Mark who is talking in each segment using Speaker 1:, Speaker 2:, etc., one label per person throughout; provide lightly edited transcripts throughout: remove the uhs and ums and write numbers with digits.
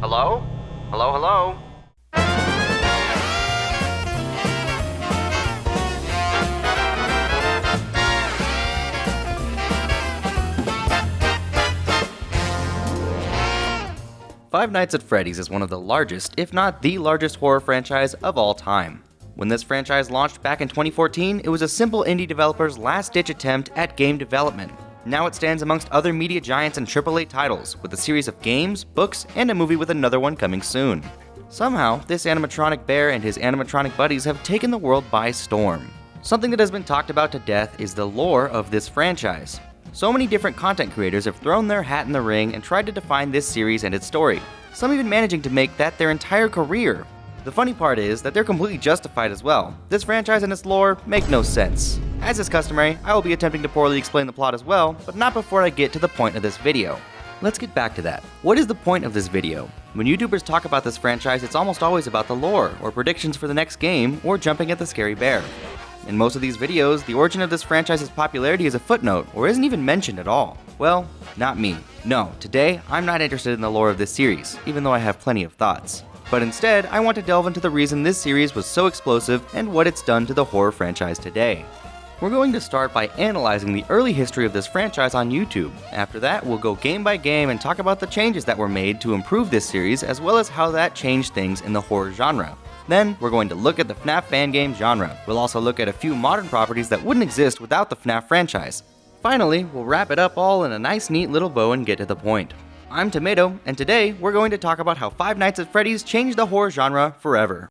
Speaker 1: Hello? Hello, hello? Five Nights at Freddy's is one of the largest, if not the largest horror franchise of all time. When this franchise launched back in 2014, it was a simple indie developer's last-ditch attempt at game development. Now it stands amongst other media giants and AAA titles, with a series of games, books, and a movie with another one coming soon. Somehow, this animatronic bear and his animatronic buddies have taken the world by storm. Something that has been talked about to death is the lore of this franchise. So many different content creators have thrown their hat in the ring and tried to define this series and its story, some even managing to make that their entire career. The funny part is that they're completely justified as well. This franchise and its lore make no sense. As is customary, I will be attempting to poorly explain the plot as well, but not before I get to the point of this video. Let's get back to that. What is the point of this video? When YouTubers talk about this franchise, it's almost always about the lore, or predictions for the next game, or jumping at the scary bear. In most of these videos, the origin of this franchise's popularity is a footnote, or isn't even mentioned at all. Well, not me. No, today, I'm not interested in the lore of this series, even though I have plenty of thoughts. But instead, I want to delve into the reason this series was so explosive and what it's done to the horror franchise today. We're going to start by analyzing the early history of this franchise on YouTube. After that, we'll go game by game and talk about the changes that were made to improve this series, as well as how that changed things in the horror genre. Then, we're going to look at the FNAF fan game genre. We'll also look at a few modern properties that wouldn't exist without the FNAF franchise. Finally, we'll wrap it up all in a nice neat little bow and get to the point. I'm Tomato, and today we're going to talk about how Five Nights at Freddy's changed the horror genre forever.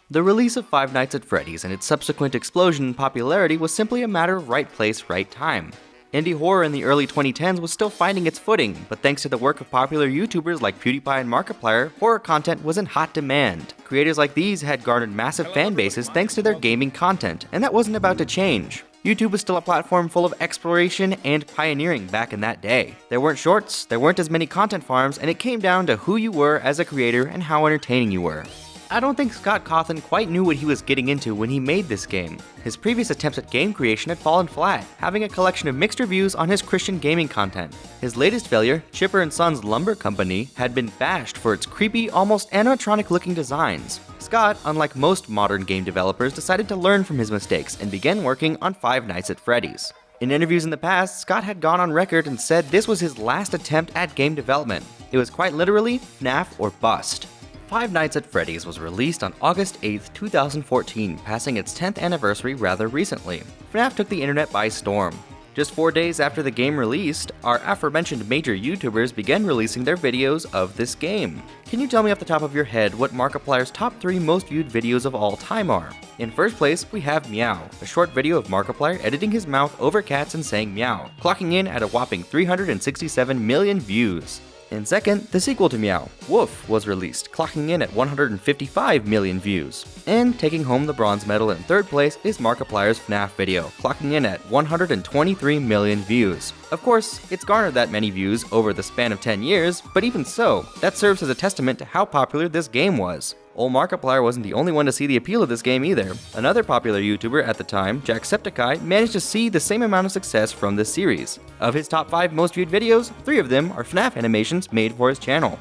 Speaker 1: The release of Five Nights at Freddy's and its subsequent explosion in popularity was simply a matter of right place, right time. Indie horror in the early 2010s was still finding its footing, but thanks to the work of popular YouTubers like PewDiePie and Markiplier, horror content was in hot demand. Creators like these had garnered massive fan bases thanks to their gaming content, and that wasn't about to change. YouTube was still a platform full of exploration and pioneering back in that day. There weren't shorts, there weren't as many content farms, and it came down to who you were as a creator and how entertaining you were. I don't think Scott Cawthon quite knew what he was getting into when he made this game. His previous attempts at game creation had fallen flat, having a collection of mixed reviews on his Christian gaming content. His latest failure, Chipper & Sons Lumber Company, had been bashed for its creepy, almost animatronic-looking designs. Scott, unlike most modern game developers, decided to learn from his mistakes and began working on Five Nights at Freddy's. In interviews in the past, Scott had gone on record and said this was his last attempt at game development. It was quite literally FNAF or bust. Five Nights at Freddy's was released on August 8, 2014, passing its 10th anniversary rather recently. FNAF took the internet by storm. Just 4 days after the game released, our aforementioned major YouTubers began releasing their videos of this game. Can you tell me off the top of your head what Markiplier's top 3 most viewed videos of all time are? In first place, we have Meow, a short video of Markiplier editing his mouth over cats and saying meow, clocking in at a whopping 367 million views. In second, the sequel to Meow, Woof, was released, clocking in at 155 million views. And taking home the bronze medal in third place is Markiplier's FNAF video, clocking in at 123 million views. Of course, it's garnered that many views over the span of 10 years, but even so, that serves as a testament to how popular this game was. Old Markiplier wasn't the only one to see the appeal of this game either. Another popular YouTuber at the time, Jacksepticeye, managed to see the same amount of success from this series. Of his top 5 most viewed videos, 3 of them are FNAF animations made for his channel.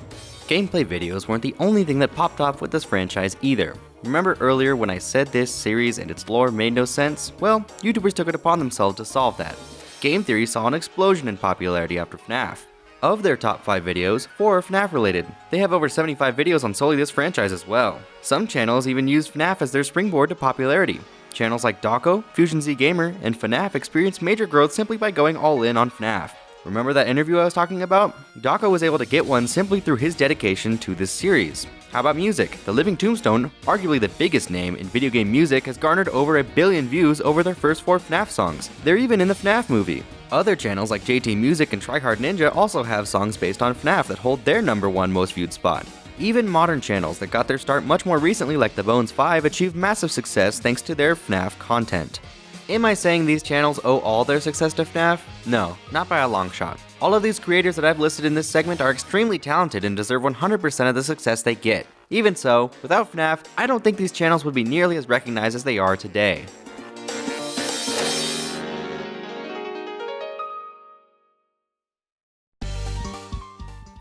Speaker 1: Gameplay videos weren't the only thing that popped off with this franchise either. Remember earlier when I said this series and its lore made no sense? Well, YouTubers took it upon themselves to solve that. Game theory saw an explosion in popularity after FNAF. Of their top 5 videos, 4 are FNAF related. They have over 75 videos on solely this franchise as well. Some channels even use FNAF as their springboard to popularity. Channels like Dawko, Fusion Z Gamer, and FNAF experienced major growth simply by going all in on FNAF. Remember that interview I was talking about? Dawko was able to get one simply through his dedication to this series. How about music? The Living Tombstone, arguably the biggest name in video game music, has garnered over 1 billion views over their first 4 FNAF songs. They're even in the FNAF movie. Other channels like JT Music and Tryhard Ninja also have songs based on FNAF that hold their #1 most viewed spot. Even modern channels that got their start much more recently like The Bones 5 achieved massive success thanks to their FNAF content. Am I saying these channels owe all their success to FNAF? No, not by a long shot. All of these creators that I've listed in this segment are extremely talented and deserve 100% of the success they get. Even so, without FNAF, I don't think these channels would be nearly as recognized as they are today.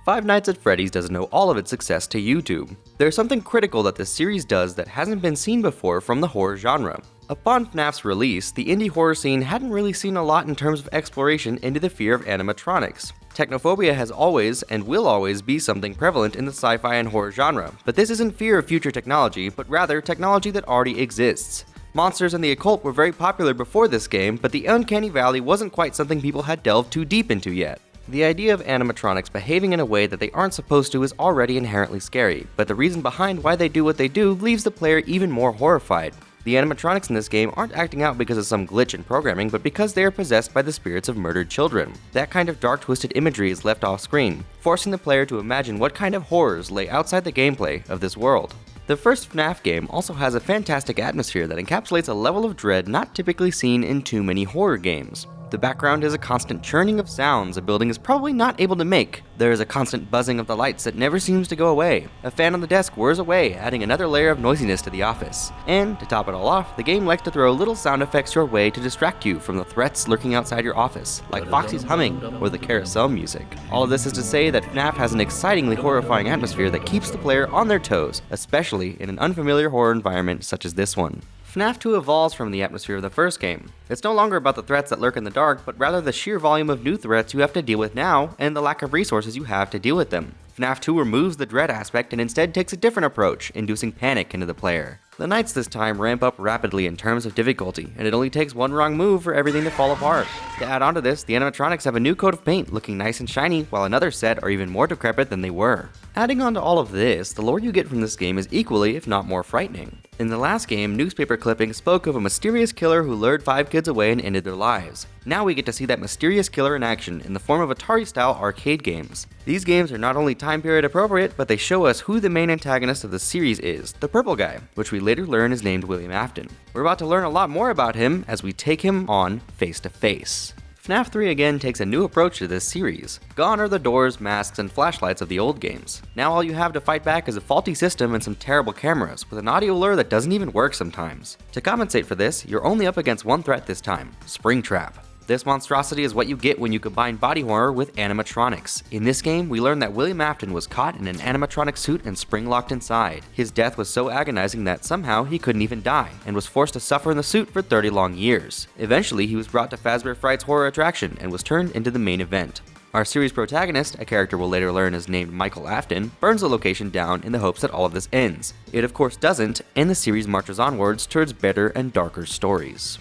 Speaker 1: Five Nights at Freddy's doesn't owe all of its success to YouTube. There's something critical that this series does that hasn't been seen before from the horror genre. Upon FNAF's release, the indie horror scene hadn't really seen a lot in terms of exploration into the fear of animatronics. Technophobia has always, and will always, be something prevalent in the sci-fi and horror genre, but this isn't fear of future technology, but rather technology that already exists. Monsters and the occult were very popular before this game, but the uncanny valley wasn't quite something people had delved too deep into yet. The idea of animatronics behaving in a way that they aren't supposed to is already inherently scary, but the reason behind why they do what they do leaves the player even more horrified. The animatronics in this game aren't acting out because of some glitch in programming, but because they are possessed by the spirits of murdered children. That kind of dark twisted imagery is left off screen, forcing the player to imagine what kind of horrors lay outside the gameplay of this world. The first FNAF game also has a fantastic atmosphere that encapsulates a level of dread not typically seen in too many horror games. The background is a constant churning of sounds a building is probably not able to make. There is a constant buzzing of the lights that never seems to go away. A fan on the desk whirs away, adding another layer of noisiness to the office. And, to top it all off, the game likes to throw little sound effects your way to distract you from the threats lurking outside your office, like Foxy's humming or the carousel music. All of this is to say that FNAF has an excitingly horrifying atmosphere that keeps the player on their toes, especially in an unfamiliar horror environment such as this one. FNAF 2 evolves from the atmosphere of the first game. It's no longer about the threats that lurk in the dark, but rather the sheer volume of new threats you have to deal with now, and the lack of resources you have to deal with them. FNAF 2 removes the dread aspect and instead takes a different approach, inducing panic into the player. The nights this time ramp up rapidly in terms of difficulty, and it only takes one wrong move for everything to fall apart. To add on to this, the animatronics have a new coat of paint, looking nice and shiny, while another set are even more decrepit than they were. Adding on to all of this, the lore you get from this game is equally, if not more frightening. In the last game, newspaper clippings spoke of a mysterious killer who lured 5 kids away and ended their lives. Now we get to see that mysterious killer in action in the form of Atari-style arcade games. These games are not only time period appropriate, but they show us who the main antagonist of the series is, the purple guy, which we later learn is named William Afton. We're about to learn a lot more about him as we take him on face to face. FNAF 3 again takes a new approach to this series. Gone are the doors, masks, and flashlights of the old games. Now all you have to fight back is a faulty system and some terrible cameras, with an audio lure that doesn't even work sometimes. To compensate for this, you're only up against one threat this time: Springtrap. This monstrosity is what you get when you combine body horror with animatronics. In this game, we learn that William Afton was caught in an animatronic suit and spring-locked inside. His death was so agonizing that somehow he couldn't even die, and was forced to suffer in the suit for 30 long years. Eventually, he was brought to Fazbear Fright's horror attraction and was turned into the main event. Our series protagonist, a character we'll later learn is named Michael Afton, burns the location down in the hopes that all of this ends. It of course doesn't, and the series marches onwards towards better and darker stories.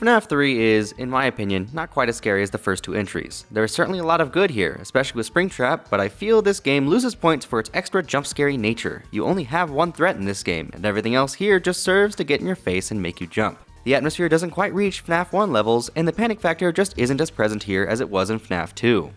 Speaker 1: FNAF 3 is, in my opinion, not quite as scary as the first 2 entries. There is certainly a lot of good here, especially with Springtrap, but I feel this game loses points for its extra jump-scary nature. You only have one threat in this game, and everything else here just serves to get in your face and make you jump. The atmosphere doesn't quite reach FNAF 1 levels, and the panic factor just isn't as present here as it was in FNAF 2.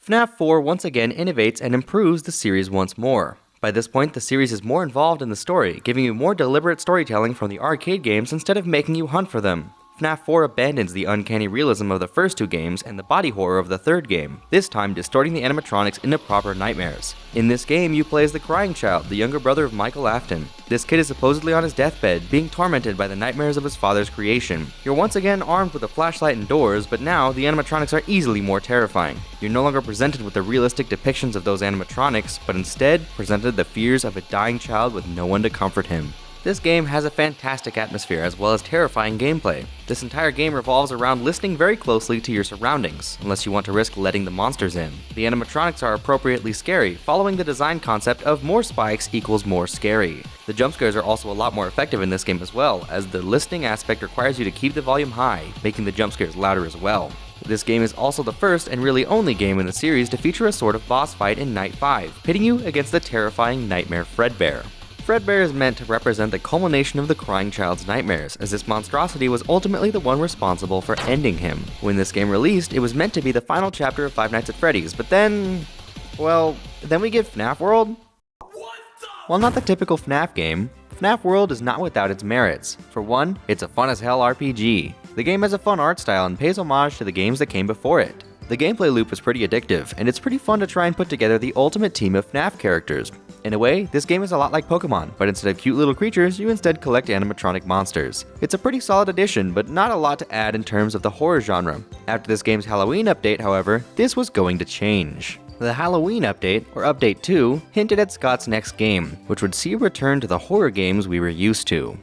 Speaker 1: FNAF 4 once again innovates and improves the series once more. By this point, the series is more involved in the story, giving you more deliberate storytelling from the arcade games instead of making you hunt for them. FNAF 4 abandons the uncanny realism of the first 2 games and the body horror of the third game, this time distorting the animatronics into proper nightmares. In this game, you play as the Crying Child, the younger brother of Michael Afton. This kid is supposedly on his deathbed, being tormented by the nightmares of his father's creation. You're once again armed with a flashlight and doors, but now the animatronics are easily more terrifying. You're no longer presented with the realistic depictions of those animatronics, but instead presented the fears of a dying child with no one to comfort him. This game has a fantastic atmosphere as well as terrifying gameplay. This entire game revolves around listening very closely to your surroundings, unless you want to risk letting the monsters in. The animatronics are appropriately scary, following the design concept of more spikes equals more scary. The jump scares are also a lot more effective in this game as well, as the listening aspect requires you to keep the volume high, making the jump scares louder as well. This game is also the first and really only game in the series to feature a sort of boss fight in Night 5, pitting you against the terrifying Nightmare Fredbear. Fredbear is meant to represent the culmination of the Crying Child's nightmares, as this monstrosity was ultimately the one responsible for ending him. When this game released, it was meant to be the final chapter of Five Nights at Freddy's, but then we get FNAF World? While not the typical FNAF game, FNAF World is not without its merits. For one, it's a fun-as-hell RPG. The game has a fun art style and pays homage to the games that came before it. The gameplay loop is pretty addictive, and it's pretty fun to try and put together the ultimate team of FNAF characters. In a way, this game is a lot like Pokemon, but instead of cute little creatures, you instead collect animatronic monsters. It's a pretty solid addition, but not a lot to add in terms of the horror genre. After this game's Halloween update, however, this was going to change. The Halloween update, or Update 2, hinted at Scott's next game, which would see a return to the horror games we were used to.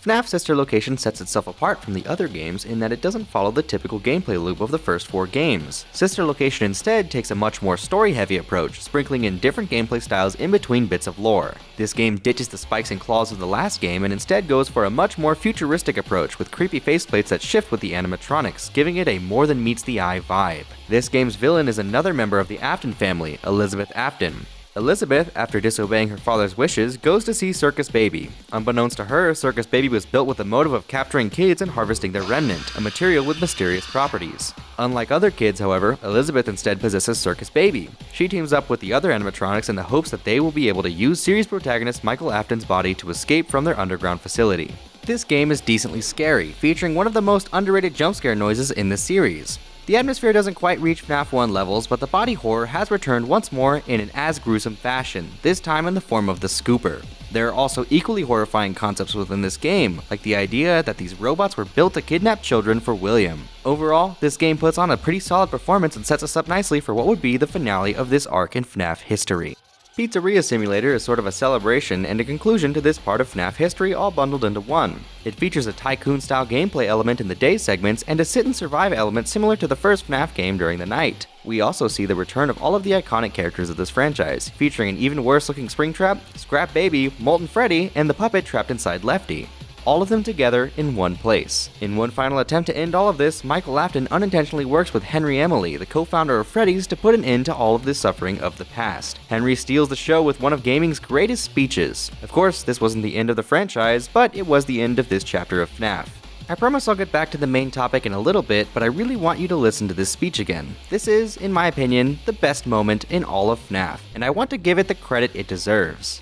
Speaker 1: FNAF Sister Location sets itself apart from the other games in that it doesn't follow the typical gameplay loop of the first 4 games. Sister Location instead takes a much more story-heavy approach, sprinkling in different gameplay styles in between bits of lore. This game ditches the spikes and claws of the last game and instead goes for a much more futuristic approach with creepy faceplates that shift with the animatronics, giving it a more-than-meets-the-eye vibe. This game's villain is another member of the Afton family, Elizabeth Afton. Elizabeth, after disobeying her father's wishes, goes to see Circus Baby. Unbeknownst to her, Circus Baby was built with the motive of capturing kids and harvesting their remnant, a material with mysterious properties. Unlike other kids, however, Elizabeth instead possesses Circus Baby. She teams up with the other animatronics in the hopes that they will be able to use series protagonist Michael Afton's body to escape from their underground facility. This game is decently scary, featuring one of the most underrated jumpscare noises in the series. The atmosphere doesn't quite reach FNAF 1 levels, but the body horror has returned once more in an as gruesome fashion, this time in the form of the Scooper. There are also equally horrifying concepts within this game, like the idea that these robots were built to kidnap children for William. Overall, this game puts on a pretty solid performance and sets us up nicely for what would be the finale of this arc in FNAF history. Pizzeria Simulator is sort of a celebration and a conclusion to this part of FNAF history all bundled into one. It features a tycoon-style gameplay element in the day segments and a sit-and-survive element similar to the first FNAF game during the night. We also see the return of all of the iconic characters of this franchise, featuring an even worse-looking Springtrap, Scrap Baby, Molten Freddy, and the puppet trapped inside Lefty. All of them together in one place. In one final attempt to end all of this, Michael Afton unintentionally works with Henry Emily, the co-founder of Freddy's, to put an end to all of this suffering of the past. Henry steals the show with one of gaming's greatest speeches. Of course, this wasn't the end of the franchise, but it was the end of this chapter of FNAF. I promise I'll get back to the main topic in a little bit, but I really want you to listen to this speech again. This is, in my opinion, the best moment in all of FNAF, and I want to give it the credit it deserves.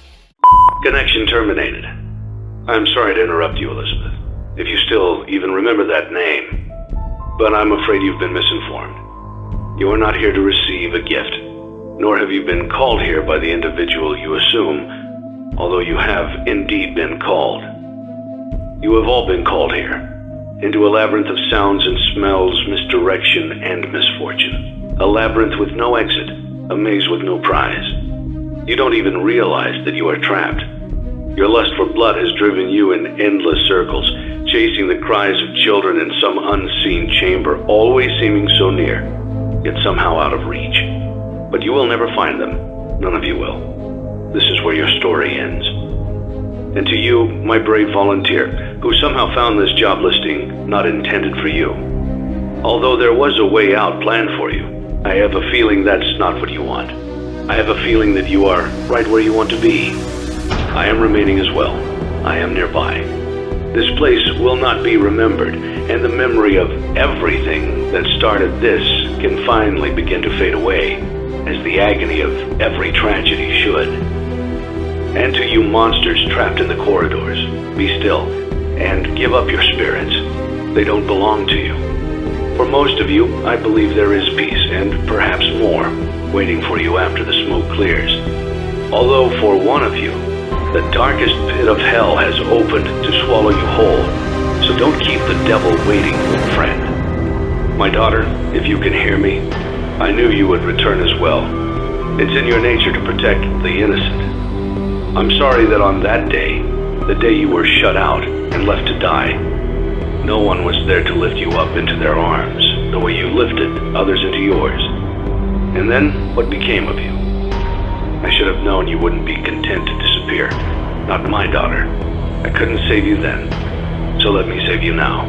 Speaker 2: Connection terminated. I'm sorry to interrupt you, Elizabeth, if you still even remember that name, but I'm afraid you've been misinformed. You are not here to receive a gift, nor have you been called here by the individual you assume, although you have indeed been called. You have all been called here, into a labyrinth of sounds and smells, misdirection and misfortune. A labyrinth with no exit, a maze with no prize. You don't even realize that you are trapped. Your lust for blood has driven you in endless circles, chasing the cries of children in some unseen chamber, always seeming so near, yet somehow out of reach. But you will never find them. None of you will. This is where your story ends. And to you, my brave volunteer, who somehow found this job listing not intended for you. Although there was a way out planned for you, I have a feeling that's not what you want. I have a feeling that you are right where you want to be. I am remaining as well. I am nearby. This place will not be remembered, and the memory of everything that started this can finally begin to fade away, as the agony of every tragedy should. And to you monsters trapped in the corridors, be still, and give up your spirits. They don't belong to you. For most of you, I believe there is peace, and perhaps more, waiting for you after the smoke clears. Although for one of you, the darkest pit of hell has opened to swallow you whole, so don't keep the devil waiting, friend. My daughter, if you can hear me, I knew you would return as well. It's in your nature to protect the innocent. I'm sorry that on that day, the day you were shut out and left to die, no one was there to lift you up into their arms, the way you lifted others into yours. And then, what became of you? I should have known you wouldn't be content to disappear. Not my daughter. I couldn't save you then, so let me save you now.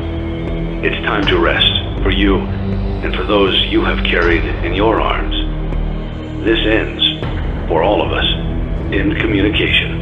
Speaker 2: It's time to rest, for you, and for those you have carried in your arms. This ends, for all of us, in communication.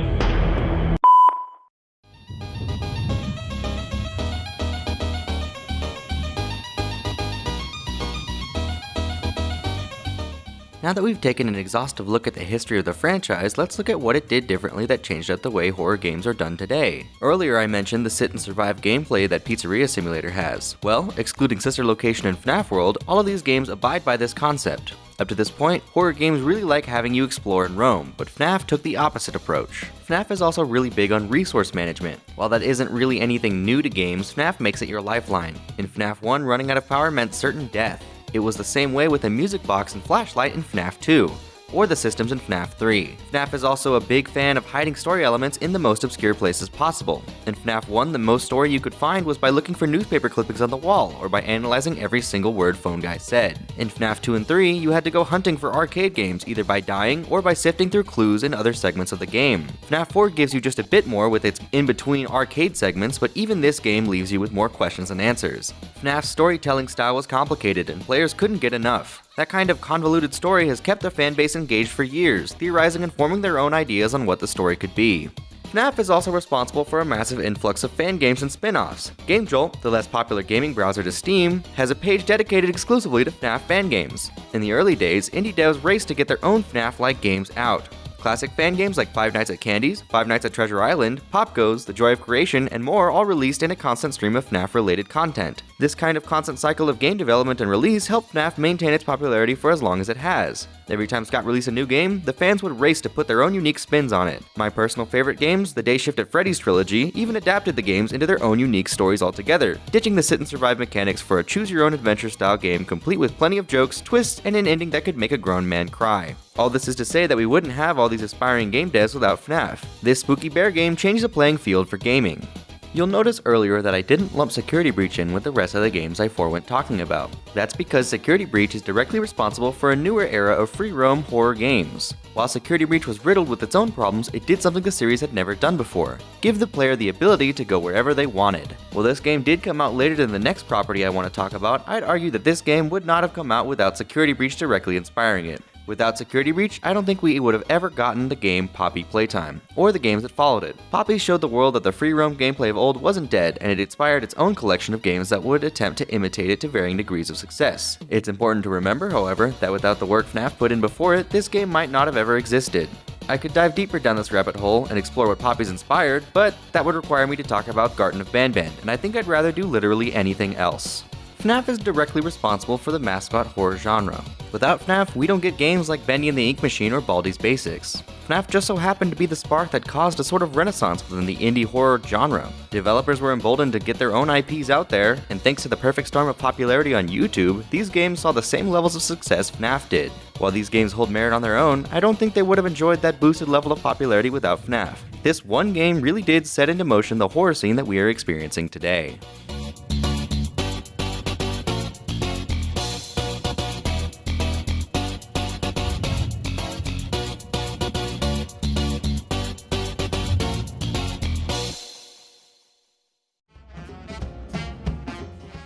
Speaker 1: Now that we've taken an exhaustive look at the history of the franchise, let's look at what it did differently that changed up the way horror games are done today. Earlier I mentioned the sit and survive gameplay that Pizzeria Simulator has. Well, excluding Sister Location and FNAF World, all of these games abide by this concept. Up to this point, horror games really like having you explore and roam, but FNAF took the opposite approach. FNAF is also really big on resource management. While that isn't really anything new to games, FNAF makes it your lifeline. In FNAF 1, running out of power meant certain death. It was the same way with a music box and flashlight in FNAF 2. Or the systems in FNAF 3. FNAF is also a big fan of hiding story elements in the most obscure places possible. In FNAF 1, the most story you could find was by looking for newspaper clippings on the wall, or by analyzing every single word Phone Guy said. In FNAF 2 and 3, you had to go hunting for arcade games, either by dying or by sifting through clues in other segments of the game. FNAF 4 gives you just a bit more with its in-between arcade segments, but even this game leaves you with more questions than answers. FNAF's storytelling style was complicated, and players couldn't get enough. That kind of convoluted story has kept the fanbase engaged for years, theorizing and forming their own ideas on what the story could be. FNAF is also responsible for a massive influx of fan games and spin-offs. GameJolt, the less popular gaming browser to Steam, has a page dedicated exclusively to FNAF fan games. In the early days, indie devs raced to get their own FNAF-like games out. Classic fan games like Five Nights at Candy's, Five Nights at Treasure Island, Pop Goes, The Joy of Creation, and more all released in a constant stream of FNAF-related content. This kind of constant cycle of game development and release helped FNAF maintain its popularity for as long as it has. Every time Scott released a new game, the fans would race to put their own unique spins on it. My personal favorite games, the Day Shift at Freddy's trilogy, even adapted the games into their own unique stories altogether, ditching the sit and survive mechanics for a choose-your-own-adventure style game complete with plenty of jokes, twists, and an ending that could make a grown man cry. All this is to say that we wouldn't have all these aspiring game devs without FNAF. This Spooky Bear game changed the playing field for gaming. You'll notice earlier that I didn't lump Security Breach in with the rest of the games I forewent talking about. That's because Security Breach is directly responsible for a newer era of free-roam horror games. While Security Breach was riddled with its own problems, it did something the series had never done before: give the player the ability to go wherever they wanted. While this game did come out later than the next property I want to talk about, I'd argue that this game would not have come out without Security Breach directly inspiring it. Without Security Breach, I don't think we would have ever gotten the game Poppy Playtime, or the games that followed it. Poppy showed the world that the free roam gameplay of old wasn't dead, and it inspired its own collection of games that would attempt to imitate it to varying degrees of success. It's important to remember, however, that without the work FNAF put in before it, this game might not have ever existed. I could dive deeper down this rabbit hole and explore what Poppy's inspired, but that would require me to talk about Garten of Banban, and I think I'd rather do literally anything else. FNAF is directly responsible for the mascot horror genre. Without FNAF, we don't get games like Bendy and the Ink Machine or Baldi's Basics. FNAF just so happened to be the spark that caused a sort of renaissance within the indie horror genre. Developers were emboldened to get their own IPs out there, and thanks to the perfect storm of popularity on YouTube, these games saw the same levels of success FNAF did. While these games hold merit on their own, I don't think they would have enjoyed that boosted level of popularity without FNAF. This one game really did set into motion the horror scene that we are experiencing today.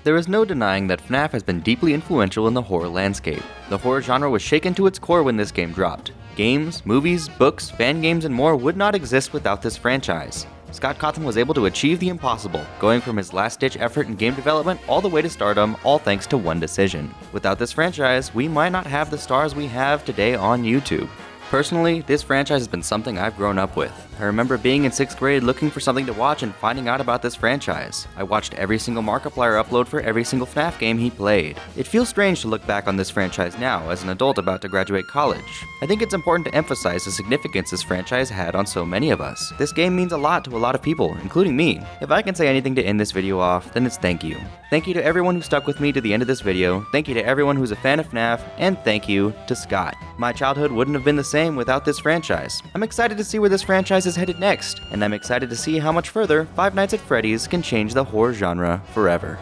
Speaker 1: There is no denying that FNAF has been deeply influential in the horror landscape. The horror genre was shaken to its core when this game dropped. Games, movies, books, fan games, and more would not exist without this franchise. Scott Cawthon was able to achieve the impossible, going from his last-ditch effort in game development all the way to stardom, all thanks to one decision. Without this franchise, we might not have the stars we have today on YouTube. Personally, this franchise has been something I've grown up with. I remember being in 6th grade looking for something to watch and finding out about this franchise. I watched every single Markiplier upload for every single FNAF game he played. It feels strange to look back on this franchise now as an adult about to graduate college. I think it's important to emphasize the significance this franchise had on so many of us. This game means a lot to a lot of people, including me. If I can say anything to end this video off, then it's thank you. Thank you to everyone who stuck with me to the end of this video, thank you to everyone who's a fan of FNAF, and thank you to Scott. My childhood wouldn't have been the same without this franchise. I'm excited to see where this franchise is headed next, and I'm excited to see how much further Five Nights at Freddy's can change the horror genre forever.